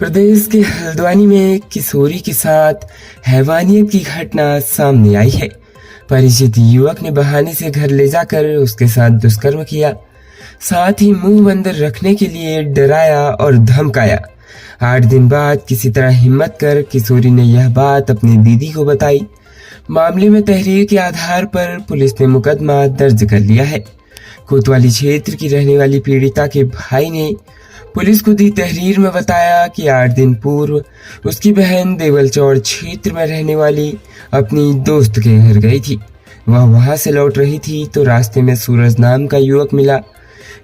प्रदेश के हल्द्वानी में किशोरी के साथ हैवानियत की घटना सामने आई है। परिचित युवक ने बहाने से घर ले जाकर उसके साथ दुष्कर्म किया, साथ ही मुंह बंद रखने के लिए डराया और धमकाया। 8 दिन बाद किसी तरह हिम्मत कर किशोरी ने यह बात अपनी दीदी को बताई। मामले में तहरीर के आधार पर पुलिस ने मुकदमा दर्ज कर लिया है। कोतवाली क्षेत्र की रहने वाली पीड़िता के भाई ने पुलिस को दी तहरीर में बताया कि 8 दिन पूर्व उसकी बहन देवलचौड़ क्षेत्र में रहने वाली अपनी दोस्त के घर गई थी। वह वहां से लौट रही थी तो रास्ते में सूरज नाम का युवक मिला,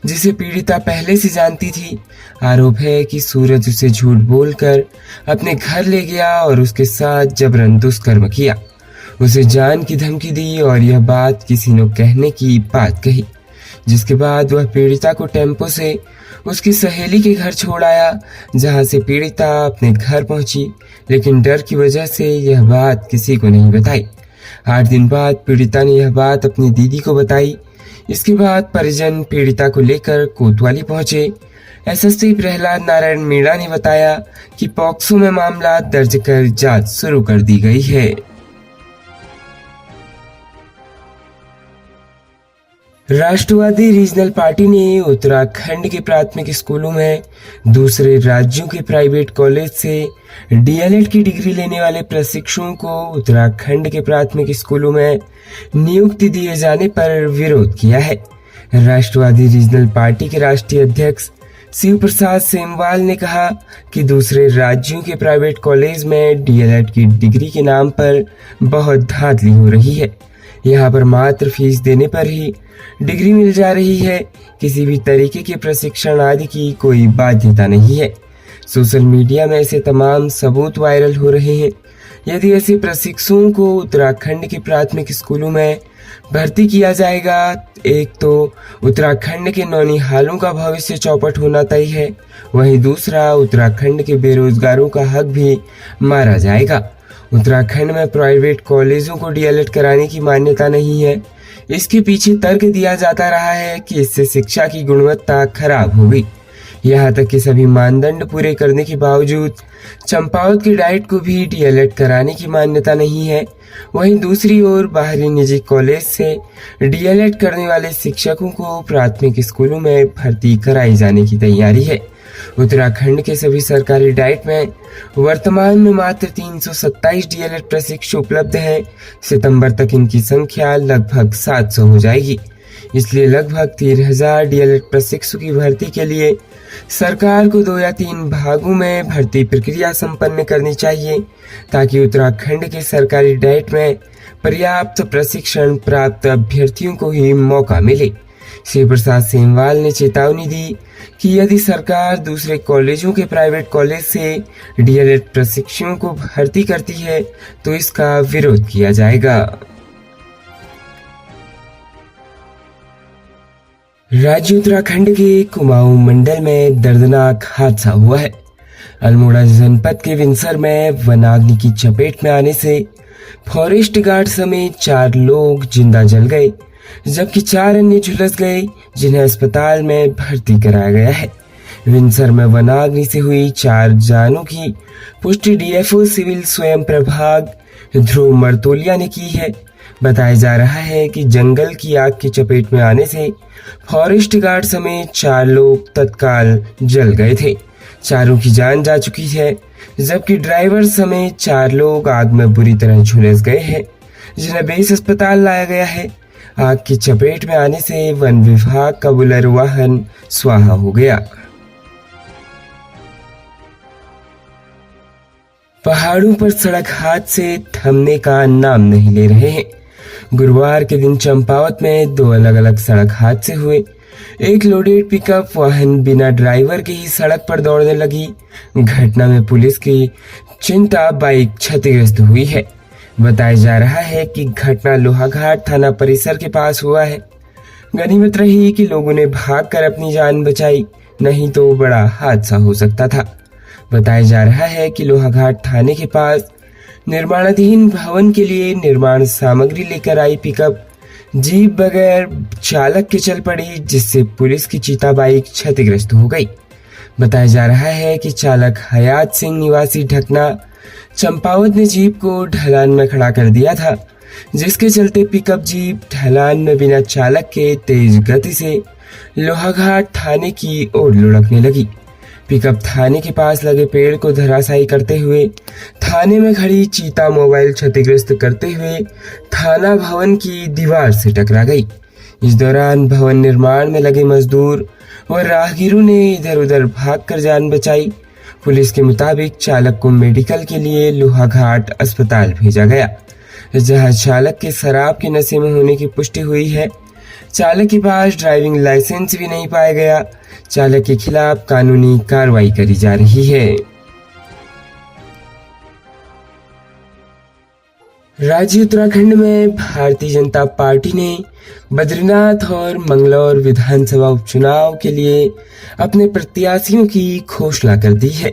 जिसे पीड़िता पहले से जानती थी। आरोप है कि सूरज उसे झूठ बोलकर अपने घर ले गया और उसके साथ जबरन दुष्कर्म किया। उसे जान की धमकी दी और यह बात किसी ने कहने की बात कही, जिसके बाद वह पीड़िता को टेम्पो से उसकी सहेली के घर छोड़ आया, जहां से पीड़िता अपने घर पहुंची, लेकिन डर की वजह से यह बात किसी को नहीं बताई। 8 दिन बाद पीड़िता ने यह बात अपनी दीदी को बताई। इसके बाद परिजन पीड़िता को लेकर कोतवाली पहुंचे। एसएसपी प्रहलाद नारायण मीणा ने बताया कि पॉक्सो में मामला दर्ज कर जांच शुरू कर दी गई है। राष्ट्रवादी रीजनल पार्टी ने उत्तराखंड के प्राथमिक स्कूलों में दूसरे राज्यों के प्राइवेट कॉलेज से डीएलएड की डिग्री लेने वाले प्रशिक्षुओं को उत्तराखंड के प्राथमिक स्कूलों में नियुक्ति दिए जाने पर विरोध किया है। राष्ट्रवादी रीजनल पार्टी के राष्ट्रीय अध्यक्ष शिव प्रसाद सेमवाल ने कहा कि दूसरे राज्यों के प्राइवेट कॉलेज में डीएलएड की डिग्री के नाम पर बहुत धांधली हो रही है। यहाँ पर मात्र फीस देने पर ही डिग्री मिल जा रही है। किसी भी तरीके के प्रशिक्षण आदि की कोई बाध्यता नहीं है। सोशल मीडिया में ऐसे तमाम सबूत वायरल हो रहे हैं। यदि ऐसे प्रशिक्षुओं को उत्तराखंड के प्राथमिक स्कूलों में भर्ती किया जाएगा, एक तो उत्तराखंड के नौनिहालों का भविष्य चौपट होना तय है, वहीं दूसरा उत्तराखंड के बेरोजगारों का हक भी मारा जाएगा। उत्तराखंड में प्राइवेट कॉलेजों को डीएलएड कराने की मान्यता नहीं है। इसके पीछे तर्क दिया जाता रहा है कि इससे शिक्षा की गुणवत्ता खराब होगी। यहाँ तक कि सभी मानदंड पूरे करने के बावजूद चंपावत के डाइट को भी डीएलएड कराने की मान्यता नहीं है। वहीं दूसरी ओर बाहरी निजी कॉलेज से डीएलएड करने वाले शिक्षकों को प्राथमिक स्कूलों में भर्ती कराई जाने की तैयारी है। उत्तराखंड के सभी सरकारी डाइट में वर्तमान में मात्र 327 डीएलएड प्रशिक्षु उपलब्ध हैं। सितंबर तक इनकी संख्या लगभग 700 हो जाएगी। इसलिए लगभग 3000 डीएलएड प्रशिक्षु की भर्ती के लिए सरकार को 2 या 3 भागों में भर्ती प्रक्रिया संपन्न करनी चाहिए, ताकि उत्तराखंड के सरकारी डाइट में पर्याप्त प्रशिक्षण प्राप्त अभ्यर्थियों को ही मौका मिले। शिव प्रसाद सेमवाल ने चेतावनी दी कि यदि सरकार दूसरे कॉलेजों के प्राइवेट कॉलेज से डीएलएड प्रशिक्षुओं को भर्ती करती है तो इसका विरोध किया जाएगा। राज्य उत्तराखंड के कुमाऊं मंडल में दर्दनाक हादसा हुआ है। अल्मोड़ा जनपद के विंसर में वनाग्नि की चपेट में आने से फॉरेस्ट गार्ड समेत 4 लोग जिंदा जल गए, जबकि 4 अन्य झुलस गए, जिन्हें अस्पताल में भर्ती कराया गया है। विंसर में वनाग्नि से हुई 4 जानों की पुष्टि डीएफओ सिविल स्वयं प्रभाग ध्रुव मर्तोलिया ने की है। बताया जा रहा है कि जंगल की आग की चपेट में आने से फॉरेस्ट गार्ड समेत 4 लोग तत्काल जल गए थे। चारों की जान जा चुकी है, जबकि ड्राइवर समेत 4 लोग आग में बुरी तरह झुलस गए हैं, जिन्हें बेस अस्पताल लाया गया है। आग की चपेट में आने से वन विभाग का बुलेरो वाहन स्वाहा हो गया। पहाड़ों पर सड़क हादसे थमने का नाम नहीं ले रहे हैं। गुरुवार के दिन चंपावत में 2 अलग-अलग सड़क हादसे हुए। एक लोडेड पिकअप वाहन बिना ड्राइवर के ही सड़क पर दौड़ने लगी। घटना में पुलिस की चिंता बाइक क्षतिग्रस्त हुई है। बताया जा रहा है कि घटना लोहाघाट थाना परिसर के पास हुआ है। गनीमत रही कि लोगों ने भागकर अपनी जान बचाई, नहीं तो बड़ा हादसा हो सकता था। बताया जा रहा है कि लोहाघाट थाने के पास निर्माणाधीन भवन के लिए निर्माण सामग्री लेकर आई पिकअप जीप बगैर चालक के चल पड़ी, जिससे पुलिस की चीता बाइक क्षतिग्रस्त हो गई। बताया जा रहा है कि चालक हयात सिंह निवासी ढकना चंपावत ने जीप को ढलान में खड़ा कर दिया था, जिसके चलते पिकअप जीप ढलान में बिना चालक के तेज गति से लोहाघाट थाने की ओर लुढ़कने लगी। पिकअप थाने के पास लगे पेड़ को धराशायी करते हुए थाने में खड़ी चीता मोबाइल क्षतिग्रस्त करते हुए थाना भवन की दीवार से टकरा गई। इस दौरान भवन निर्माण में लगे मजदूर और राहगीरों ने इधर उधर भागकर जान बचाई। पुलिस के मुताबिक चालक को मेडिकल के लिए लोहाघाट अस्पताल भेजा गया, जहां चालक के शराब के नशे में होने की पुष्टि हुई है। चालक के पास ड्राइविंग लाइसेंस भी नहीं पाया गया। चालक के खिलाफ कानूनी कार्रवाई करी जा रही है। राज्य उत्तराखंड में भारतीय जनता पार्टी ने बद्रीनाथ और मंगलौर विधानसभा उपचुनाव के लिए अपने प्रत्याशियों की घोषणा कर दी है।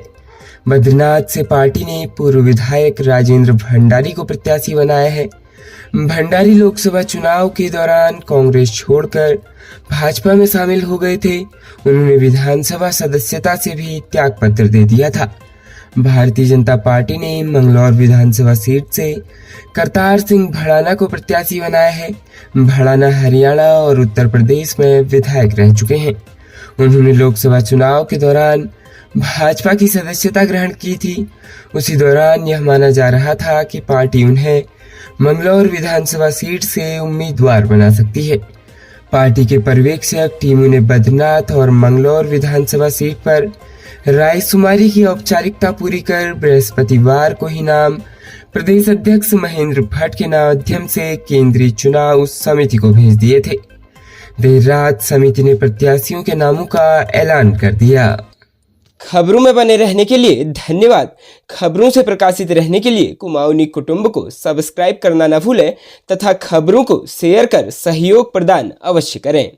बद्रीनाथ से पार्टी ने पूर्व विधायक राजेंद्र भंडारी को प्रत्याशी बनाया है। भंडारी लोकसभा चुनाव के दौरान कांग्रेस छोड़कर भाजपा में शामिल हो गए थे। उन्होंने विधानसभा सदस्यता से भी त्याग पत्र दे दिया था। भारतीय जनता पार्टी ने मंगलौर विधानसभा सीट से करतार सिंह भड़ाना को प्रत्याशी बनाया है। भड़ाना हरियाणा और उत्तर प्रदेश में विधायक रह चुके हैं। उन्होंने लोकसभा चुनाव के दौरान भाजपा की सदस्यता ग्रहण की थी। उसी दौरान यह माना जा रहा था कि पार्टी उन्हें मंगलौर विधानसभा सीट से उम्मीदवार बना सकती है। पार्टी के पर्यवेक्षक टीमों ने बद्रीनाथ और मंगलौर विधानसभा सीट पर रायशुमारी की औपचारिकता पूरी कर बृहस्पतिवार को ही नाम प्रदेश अध्यक्ष महेंद्र भट्ट के माध्यम से केंद्रीय चुनाव समिति को भेज दिए थे। देर रात समिति ने प्रत्याशियों के नामों का ऐलान कर दिया। खबरों में बने रहने के लिए धन्यवाद। खबरों से प्रकाशित रहने के लिए कुमाऊनी कुटुंब को सब्सक्राइब करना न भूलें तथा खबरों को शेयर कर सहयोग प्रदान अवश्य करें।